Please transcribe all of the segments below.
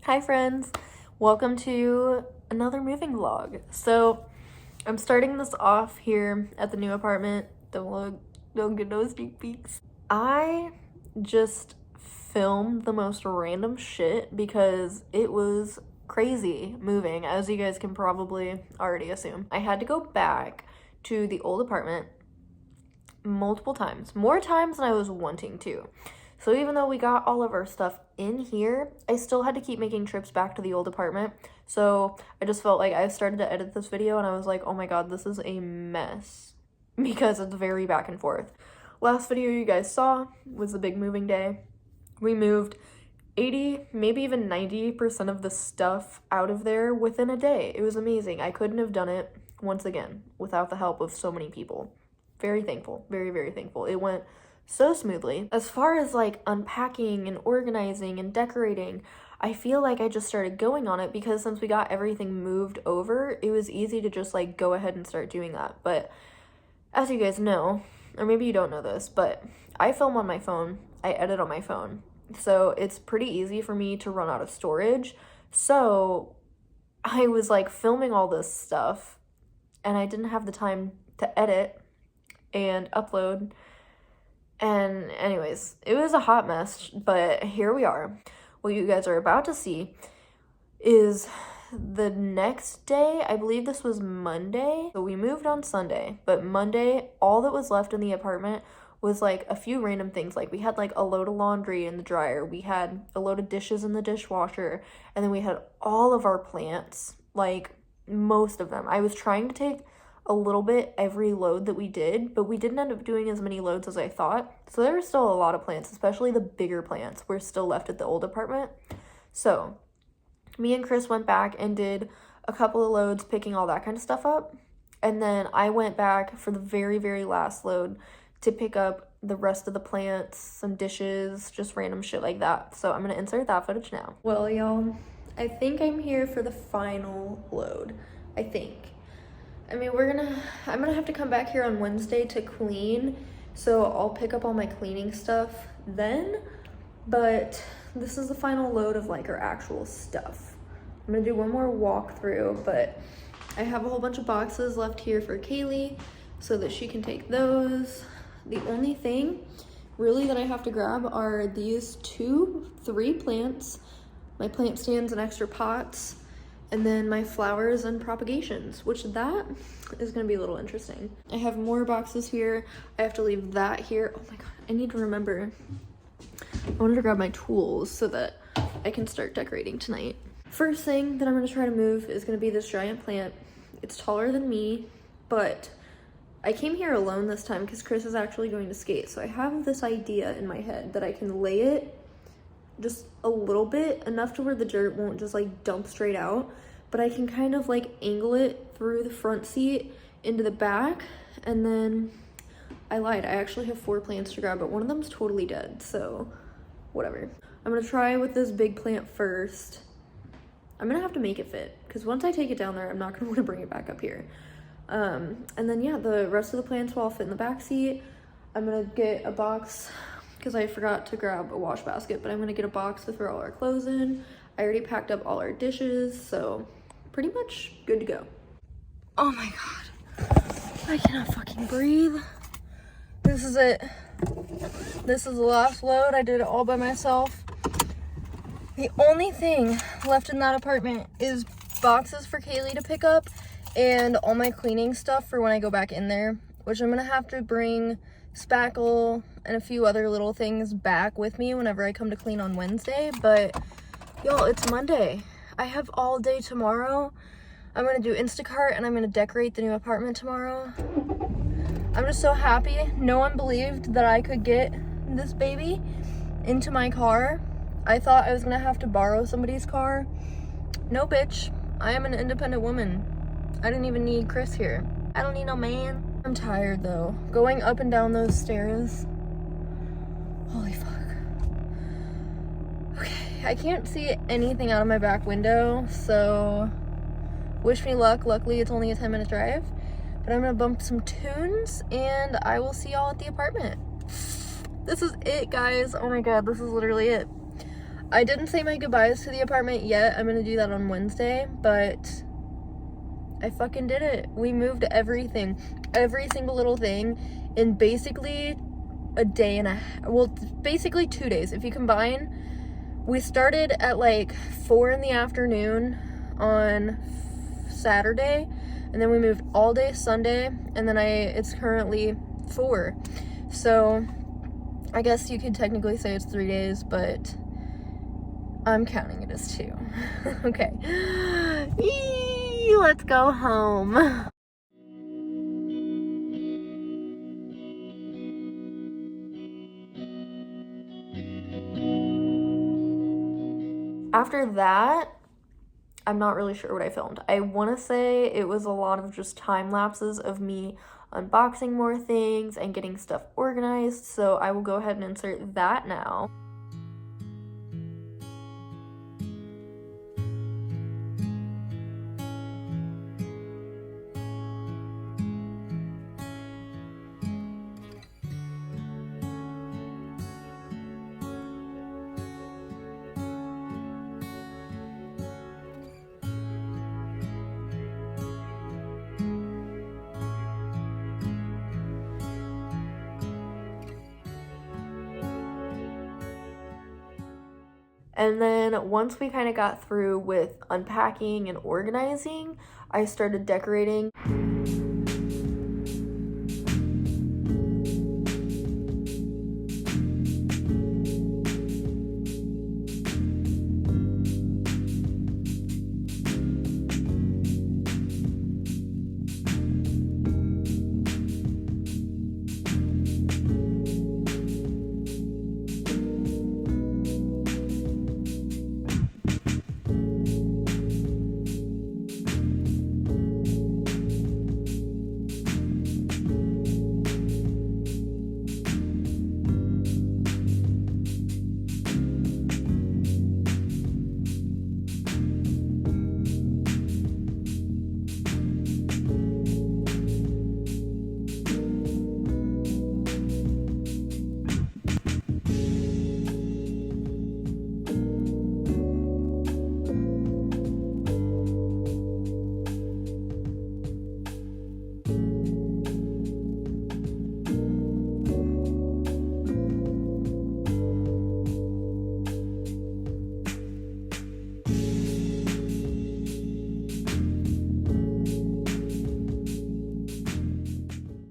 Hi friends, welcome to another moving vlog. So I'm starting this off here at the new apartment. Don't get no sneak peeks. I just filmed the most random shit because it was crazy moving, as you guys can probably already assume. I had to go back to the old apartment multiple times, more times than I was wanting to. So even though we got all of our stuff in here, I still had to keep making trips back to the old apartment. So I just felt like I started to edit this video and I was like, oh my god, this is a mess because it's very back and forth. Last video you guys saw was the big moving day. We moved 80, maybe even 90% of the stuff out of there within a day. It was amazing. I couldn't have done it, once again, without the help of so many people. Very thankful, very, very thankful. It went so smoothly. As far as like unpacking and organizing and decorating, I feel like I just started going on it because since we got everything moved over, it was easy to just like go ahead and start doing that. But as you guys know, or maybe you don't know this, but I film on my phone, I edit on my phone. So it's pretty easy for me to run out of storage. So I was like filming all this stuff and I didn't have the time to edit and upload. And anyways, it was a hot mess, but here we are. What you guys are about to see is the next day. I believe this was Monday. So we moved on Sunday, but Monday, all that was left in the apartment was like a few random things. Like we had like a load of laundry in the dryer. We had a load of dishes in the dishwasher. And then we had all of our plants, like most of them. I was trying to take a little bit every load that we did, but we didn't end up doing as many loads as I thought. So there were still a lot of plants, especially the bigger plants were still left at the old apartment. So me and Chris went back and did a couple of loads, picking all that kind of stuff up. And then I went back for the very, very last load to pick up the rest of the plants, some dishes, just random shit like that. So I'm gonna insert that footage now. Well, y'all, I think I'm here for the final load. I think. I mean, I'm gonna have to come back here on Wednesday to clean, so I'll pick up all my cleaning stuff then, but this is the final load of like our actual stuff. I'm gonna do one more walkthrough, but I have a whole bunch of boxes left here for Kaylee so that she can take those. The only thing really that I have to grab are these 3 plants, my plant stands and extra pots, and then my flowers and propagations, which that is gonna be a little interesting. I have more boxes here. I have to leave that here. Oh my god, I need to remember. I wanted to grab my tools so that I can start decorating tonight. First thing that I'm gonna try to move is gonna be this giant plant. It's taller than me, but I came here alone this time because Chris is actually going to skate. So I have this idea in my head that I can lay it just a little bit, enough to where the dirt won't just like dump straight out, but I can kind of like angle it through the front seat into the back. And then I lied, I actually have 4 plants to grab, but one of them's totally dead, so whatever. I'm gonna try with this big plant first. I'm gonna have to make it fit because once I take it down there, I'm not gonna want to bring it back up here. And then yeah, the rest of the plants will all fit in the back seat. I'm gonna get a box because I forgot to grab a wash basket, but I'm gonna get a box to throw all our clothes in. I already packed up all our dishes, so pretty much good to go. Oh my god, I cannot fucking breathe. This is it. This is the last load. I did it all by myself. The only thing left in that apartment is boxes for Kaylee to pick up and all my cleaning stuff for when I go back in there, which I'm gonna have to bring spackle and a few other little things back with me whenever I come to clean on Wednesday. But y'all, it's Monday. I have all day tomorrow. I'm gonna do Instacart and I'm gonna decorate the new apartment tomorrow. I'm just so happy. No one believed that I could get this baby into my car. I thought I was gonna have to borrow somebody's car. No, bitch. I am an independent woman. I didn't even need Chris here. I don't need no man. I'm tired though. Going up and down those stairs. Holy fuck. Okay, I can't see anything out of my back window, so wish me luck. Luckily, it's only a 10-minute drive. But I'm gonna bump some tunes and I will see y'all at the apartment. This is it, guys. Oh my god, this is literally it. I didn't say my goodbyes to the apartment yet. I'm gonna do that on Wednesday, but I fucking did it. We moved everything, every single little thing in basically a day and a half. Well, basically 2 days. If you combine, we started at like 4 in the afternoon on Saturday, and then we moved all day Sunday, and then it's currently 4. So I guess you could technically say it's 3 days, but I'm counting it as 2. Okay. Eee, let's go home. After that, I'm not really sure what I filmed. I want to say it was a lot of just time lapses of me unboxing more things and getting stuff organized, so I will go ahead and insert that now. And then once we kind of got through with unpacking and organizing, I started decorating.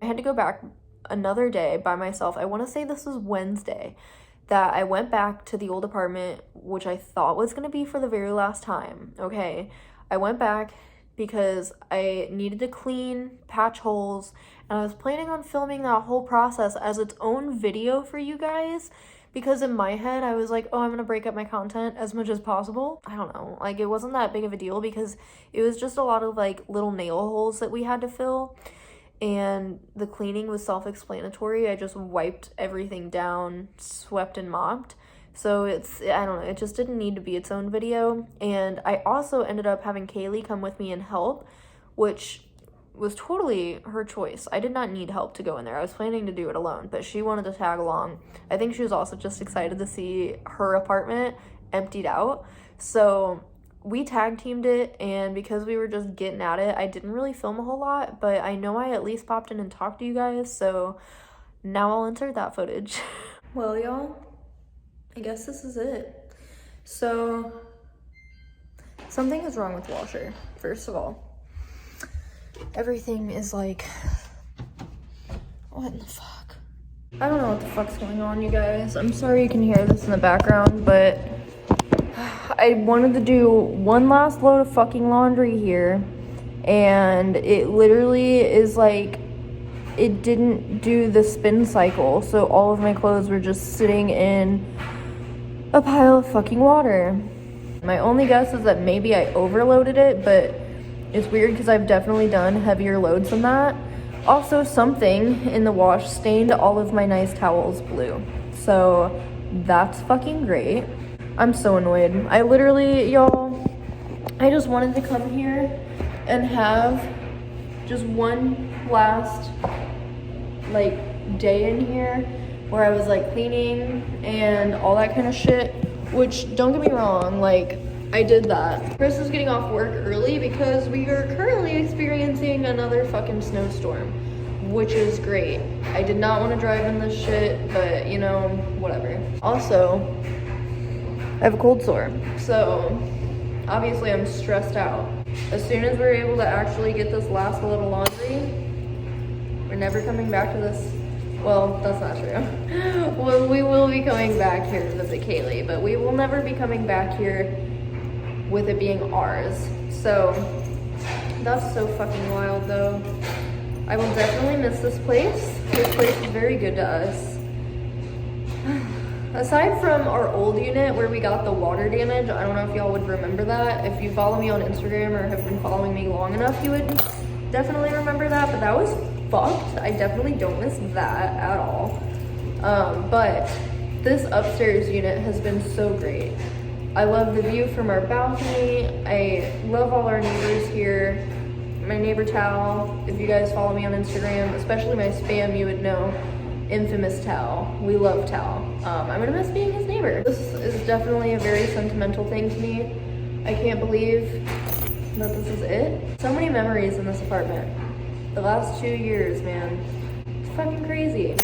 I had to go back another day by myself. I want to say this was Wednesday that I went back to the old apartment, which I thought was going to be for the very last time. Okay, I went back because I needed to clean, patch holes, and I was planning on filming that whole process as its own video for you guys, because in my head I was like, oh, I'm gonna break up my content as much as possible. I don't know, like, it wasn't that big of a deal because it was just a lot of like little nail holes that we had to fill, and the cleaning was self-explanatory. I just wiped everything down, swept and mopped. So I don't know, it just didn't need to be its own video. And I also ended up having Kaylee come with me and help, which was totally her choice. I did not need help to go in there. I was planning to do it alone, but she wanted to tag along. I think she was also just excited to see her apartment emptied out. So we tag teamed it, and because we were just getting at it, I didn't really film a whole lot, but I know I at least popped in and talked to you guys, so now I'll insert that footage. Well, y'all, I guess this is it. So something is wrong with the washer, first of all. Everything is like, what in the fuck? I don't know what the fuck's going on, you guys. I'm sorry you can hear this in the background, but I wanted to do one last load of fucking laundry here, and it literally is like, it didn't do the spin cycle, so all of my clothes were just sitting in a pile of fucking water. My only guess is that maybe I overloaded it, but it's weird because I've definitely done heavier loads than that. Also, something in the wash stained all of my nice towels blue, so that's fucking great. I'm so annoyed. I literally, y'all, I just wanted to come here and have just one last like day in here where I was like cleaning and all that kind of shit which don't get me wrong, like I did that. Chris is getting off work early because we are currently experiencing another fucking snowstorm, which is great. I did not want to drive in this shit, but you know, whatever. Also, I have a cold sore, so obviously I'm stressed out. As soon as we're able to actually get this last little laundry, we're never coming back to this. Well, that's not true. Well, we will be coming back here to visit Kaylee, but we will never be coming back here with it being ours. So that's so fucking wild though. I will definitely miss this place. This place is very good to us. Aside from our old unit where we got the water damage, I don't know if y'all would remember that. If you follow me on Instagram or have been following me long enough, you would definitely remember that, but that was fucked. I definitely don't miss that at all. But this upstairs unit has been so great. I love the view from our balcony. I love all our neighbors here. My neighbor Tal, if you guys follow me on Instagram, especially my spam, you would know. Infamous Tal. We love Tal. I'm gonna miss being his neighbor. This is definitely a very sentimental thing to me. I can't believe that this is it. So many memories in this apartment. The last 2 years, man. It's fucking crazy.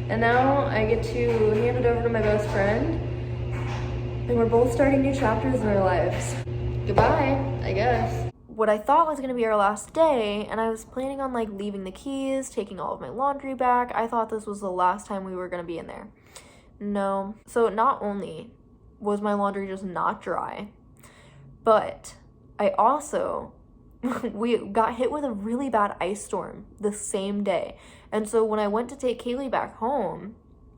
And now I get to hand it over to my best friend, and we're both starting new chapters in our lives. Goodbye, I guess. What I thought was gonna be our last day, and I was planning on like leaving the keys, taking all of my laundry back. I thought this was the last time we were gonna be in there. No. So not only was my laundry just not dry, but I also, we got hit with a really bad ice storm the same day. And so when I went to take Kaylee back home,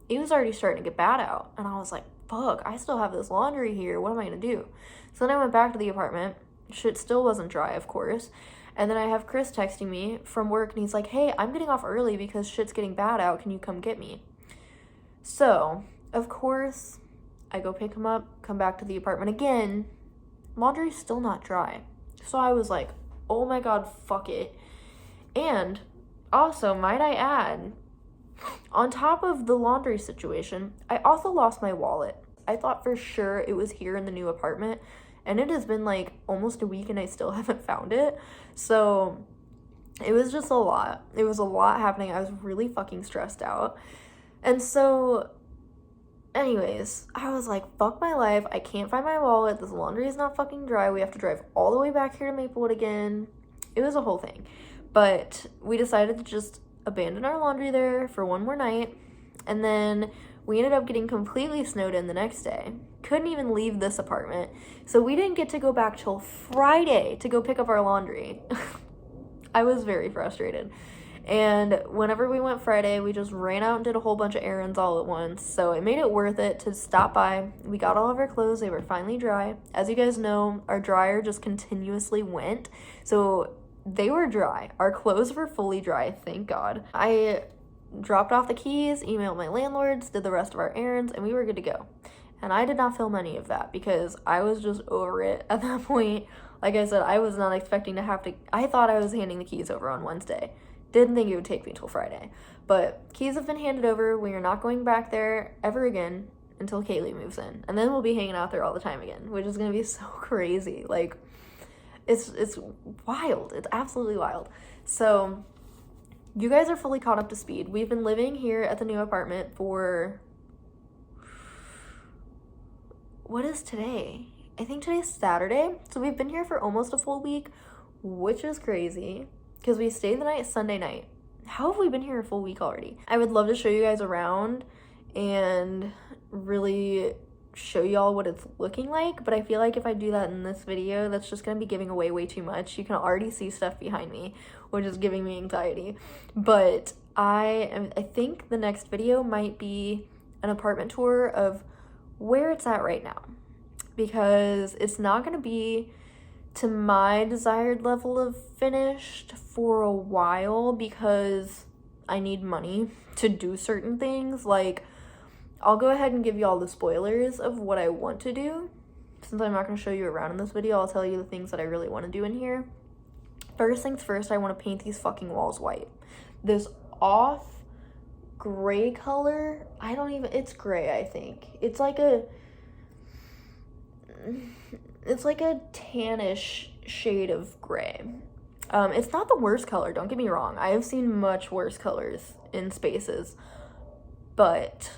it was already starting to get bad out. And I was like, fuck, I still have this laundry here. What am I gonna do? So then I went back to the apartment. Shit still wasn't dry, of course. And then I have Chris texting me from work, and he's like, hey, I'm getting off early because shit's getting bad out. Can you come get me? So, of course, I go pick him up, come back to the apartment again. Laundry's still not dry. So I was like, oh my god, fuck it. And also, might I add, on top of the laundry situation, I also lost my wallet. I thought for sure it was here in the new apartment, and it has been like almost a week and I still haven't found it. So it was just a lot. It was a lot happening. I was really fucking stressed out. And so anyways, I was like, fuck my life. I can't find my wallet. This laundry is not fucking dry. We have to drive all the way back here to Maplewood again. It was a whole thing. But we decided to just abandon our laundry there for one more night. And then we ended up getting completely snowed in the next day. Couldn't even leave this apartment. So we didn't get to go back till Friday to go pick up our laundry. I was very frustrated. And whenever we went Friday, we just ran out and did a whole bunch of errands all at once. So it made it worth it to stop by. We got all of our clothes. They were finally dry. As you guys know, our dryer just continuously went. So they were dry. Our clothes were fully dry, thank God. I dropped off the keys, emailed my landlords, did the rest of our errands, and we were good to go. And I did not film any of that because I was just over it at that point. Like I said, I was not expecting to have to, I thought I was handing the keys over on Wednesday. Didn't think it would take me until Friday. But keys have been handed over. We are not going back there ever again until Kaylee moves in. And then we'll be hanging out there all the time again, which is going to be so crazy. Like, it's wild. It's absolutely wild. So you guys are fully caught up to speed. We've been living here at the new apartment for, what is today? I think today's Saturday. So we've been here for almost a full week, which is crazy because we stayed the night Sunday night. How have we been here a full week already? I would love to show you guys around and really show y'all what it's looking like, but I feel like if I do that in this video, that's just gonna be giving away way too much. You can already see stuff behind me, which is giving me anxiety. But I think the next video might be an apartment tour of where it's at right now, because it's not gonna be to my desired level of finished for a while because I need money to do certain things. Like, I'll go ahead and give you all the spoilers of what I want to do. Since I'm not going to show you around in this video, I'll tell you the things that I really want to do in here. First things first, I want to paint these fucking walls white. This off gray color, it's gray, I think. It's like a, it's like a tannish shade of gray. It's not the worst color, don't get me wrong. I have seen much worse colors in spaces, but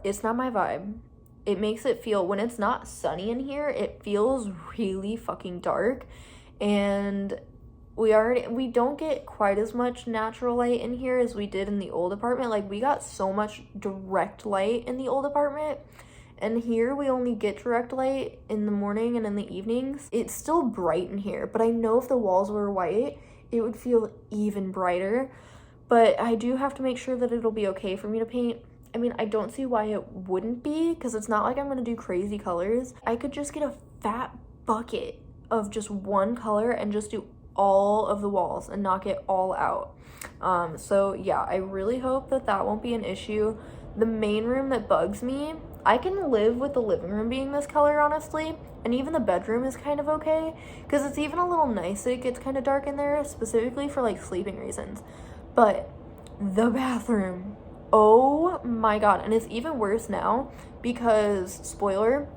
it's not my vibe. It makes it feel, when it's not sunny in here, it feels really fucking dark, and we don't get quite as much natural light in here as we did in the old apartment. Like, we got so much direct light in the old apartment, and here we only get direct light in the morning and in the evenings. It's still bright in here, but I know if the walls were white, it would feel even brighter. But I do have to make sure that it'll be okay for me to paint. I mean, I don't see why it wouldn't be, because it's not like I'm gonna do crazy colors. I could just get a fat bucket of just one color and just do all of the walls and knock it all out. So yeah, I really hope that that won't be an issue. The main room that bugs me, I can live with the living room being this color, honestly, and even the bedroom is kind of okay, because it's even a little nice that it gets kind of dark in there, specifically for like sleeping reasons. But the bathroom, oh my god. And it's even worse now because, spoiler,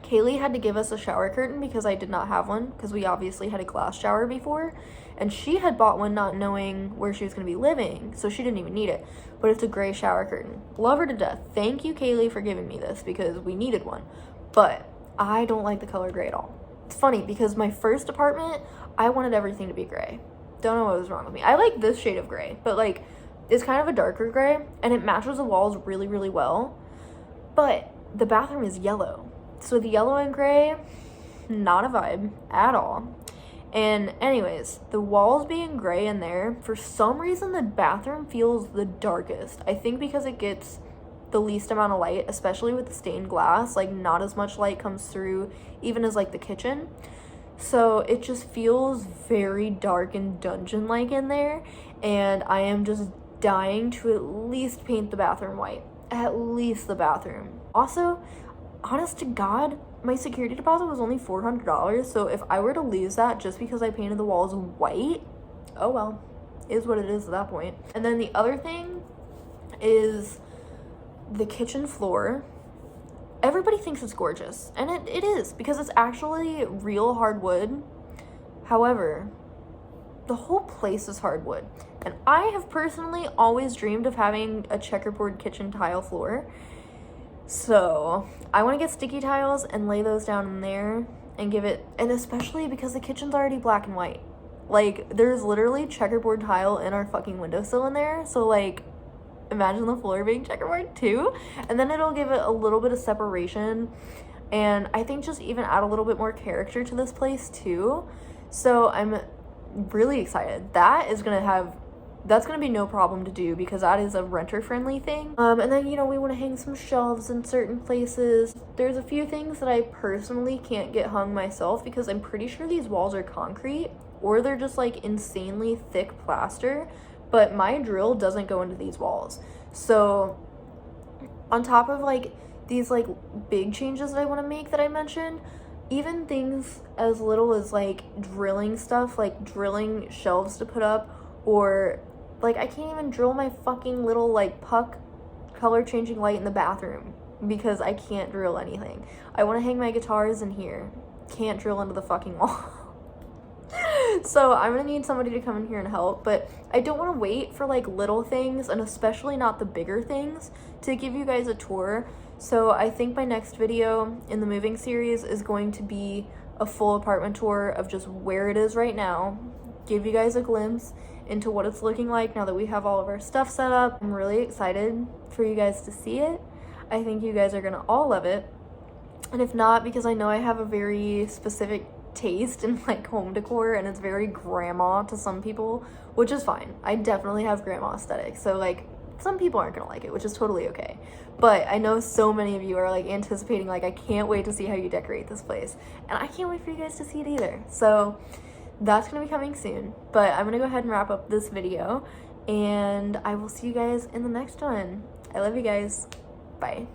Kaylee had to give us a shower curtain because I did not have one, because we obviously had a glass shower before, and she had bought one not knowing where she was going to be living, so she didn't even need it. But it's a gray shower curtain. Love her to death. Thank you, Kaylee, for giving me this, because we needed one. But I don't like the color gray at all. It's funny because my first apartment, I wanted everything to be gray. Don't know what was wrong with me. I like this shade of gray, but like, it's kind of a darker gray, and it matches the walls really, really well. But the bathroom is yellow, so the yellow and gray, not a vibe at all. And anyways, the walls being gray in there, for some reason the bathroom feels the darkest. I think because it gets the least amount of light, especially with the stained glass. Like, not as much light comes through, even as like the kitchen. So it just feels very dark and dungeon-like in there, and I am just dying to at least paint the bathroom white. At least the bathroom. Also, honest to God, my security deposit was only $400, so if I were to lose that just because I painted the walls white, oh well, is what it is at that point. And then the other thing is the kitchen floor. Everybody thinks it's gorgeous, and it is, because it's actually real hardwood. However, the whole place is hardwood, and I have personally always dreamed of having a checkerboard kitchen tile floor. So I want to get sticky tiles and lay those down in there and give it, and especially because the kitchen's already black and white. Like, there's literally checkerboard tile in our fucking windowsill in there, so like, imagine the floor being checkerboard too, and then it'll give it a little bit of separation, and I think just even add a little bit more character to this place too. So I'm really excited. That's gonna be no problem to do, because that is a renter friendly thing. And then, you know, we want to hang some shelves in certain places. There's a few things that I personally can't get hung myself, because I'm pretty sure these walls are concrete, or they're just like insanely thick plaster, but my drill doesn't go into these walls. So on top of like these like big changes that I want to make that I mentioned, even things as little as like drilling stuff, like drilling shelves to put up, or like, I can't even drill my fucking little like puck color changing light in the bathroom because I can't drill anything. I want to hang my guitars in here. Can't drill into the fucking wall. So I'm gonna need somebody to come in here and help, but I don't want to wait for like little things, and especially not the bigger things, to give you guys a tour. So I think my next video in the moving series is going to be a full apartment tour of just where it is right now, give you guys a glimpse into what it's looking like now that we have all of our stuff set up. I'm really excited for you guys to see it. I think you guys are gonna all love it, and if not, because I know I have a very specific taste in like home decor, and it's very grandma to some people, which is fine. I definitely have grandma aesthetic, so like some people aren't gonna like it, which is totally okay. But I know so many of you are like anticipating, like, I can't wait to see how you decorate this place, and I can't wait for you guys to see it either. So that's gonna be coming soon, but I'm gonna go ahead and wrap up this video, and I will see you guys in the next one. I love you guys. Bye.